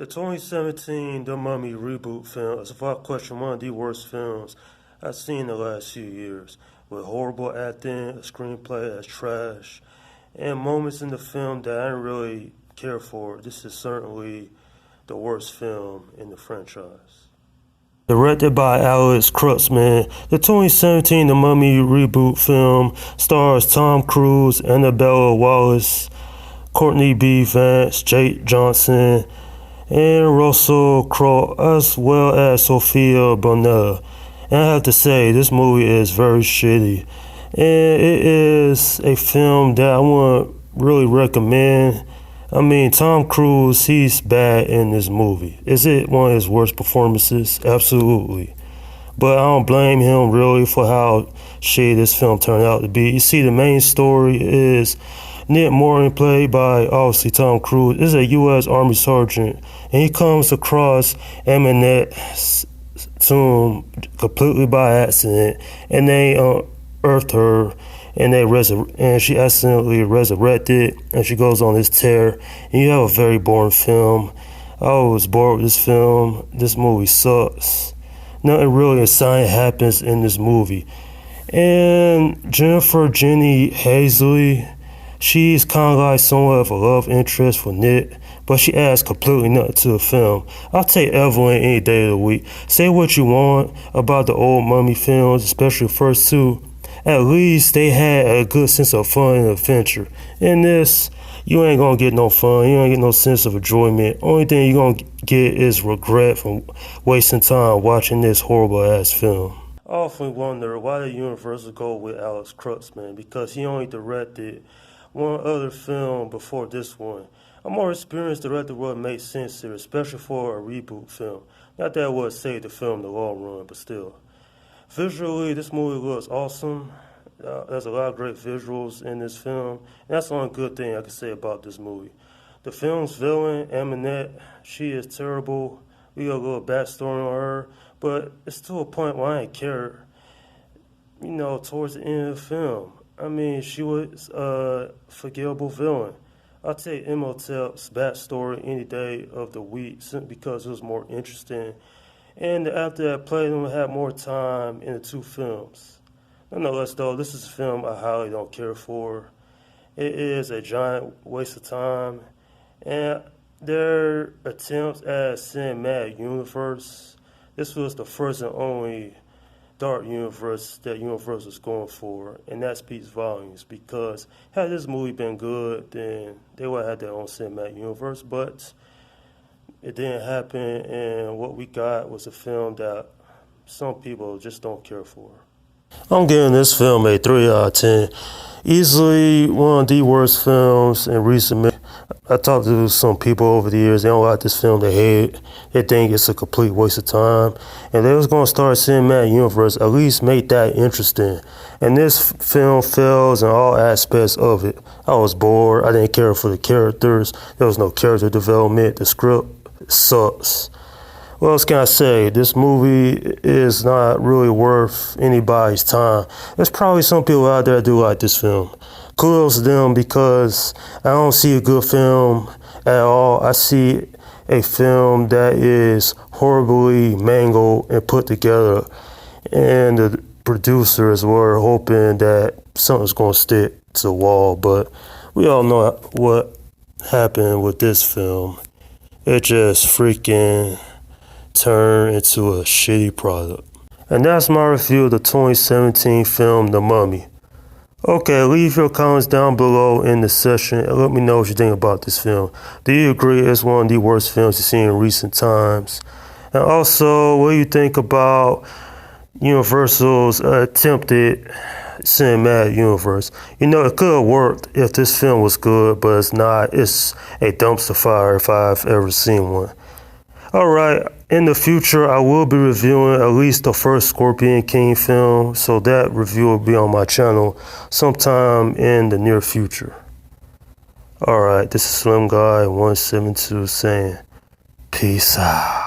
The 2017 The Mummy reboot film is without question one of the worst films I've seen in the last few years, with horrible acting, a screenplay that's trash, and moments in the film that I didn't really care for. This is certainly the worst film in the franchise. Directed by Alex Kurtzman, the 2017 The Mummy reboot film stars Tom Cruise, Annabella Wallace, Courtney B. Vance, Jake Johnson, and Russell Crowe, as well as Sophia Bonnella. And I have to say, this movie is very shitty. And it is a film that I wouldn't really recommend. I mean, Tom Cruise, he's bad in this movie. Is it one of his worst performances? Absolutely. But I don't blame him really for how shitty this film turned out to be. You see, the main story is Nick Morton, played by obviously Tom Cruise, is a U.S. Army sergeant, and he comes across Annette's tomb completely by accident, and they unearthed her, and she accidentally resurrected, and she goes on this tear, and you have a very boring film. I was bored with this film. This movie sucks. Nothing really exciting happens in this movie. And Jennifer Jenny Hazley, she's kind of like somewhat of a love interest for Nick, but she adds completely nothing to the film. I'll take Evelyn any day of the week. Say what you want about the old Mummy films, especially the first two. At least they had a good sense of fun and adventure. In this, you ain't gonna get no fun, you ain't get no sense of enjoyment. Only thing you're gonna get is regret from wasting time watching this horrible ass film. I often wonder why did Universal go with Alex Kurtzman, because he only directed one other film before this one. A more experienced director would make sense here, especially for a reboot film. Not that it would save the film in the long run, but still. Visually, this movie looks awesome. There's a lot of great visuals in this film, and that's the only good thing I can say about this movie. The film's villain, Annette, she is terrible. We got a little backstory on her, but it's to a point where I ain't care, towards the end of the film. I mean, she was a forgivable villain. I'll take Imhotep's backstory any day of the week simply because it was more interesting. And the actor that played him had more time in the two films. Nonetheless, though, this is a film I highly don't care for. It is a giant waste of time. And their attempts at cinematic universe, this was the first and only dark universe that Universal was going for, and that speaks volumes, because had this movie been good, then they would have had their own cinematic universe, but it didn't happen, and what we got was a film that some people just don't care for. I'm giving this film a 3 out of 10. Easily one of the worst films in recent memory. I talked to some people over the years. They don't like this film. They hate it. They think it's a complete waste of time. And they was going to start a cinematic universe, at least make that interesting. And this film fails in all aspects of it. I was bored. I didn't care for the characters. There was no character development. The script sucks. What else can I say? This movie is not really worth anybody's time. There's probably some people out there that do like this film. Kudos to them, because I don't see a good film at all. I see a film that is horribly mangled and put together. And the producers were hoping that something's going to stick to the wall. But we all know what happened with this film. It just freaking turned into a shitty product. And that's my review of the 2017 film The Mummy. Okay, leave your comments down below in the section and let me know what you think about this film. Do you agree it's one of the worst films you've seen in recent times? And also, what do you think about Universal's attempted cinematic universe? It could have worked if this film was good, but it's not. It's a dumpster fire if I've ever seen one. Alright, in the future I will be reviewing at least the first Scorpion King film, so that review will be on my channel sometime in the near future. Alright, this is Slim Guy 172 saying peace out.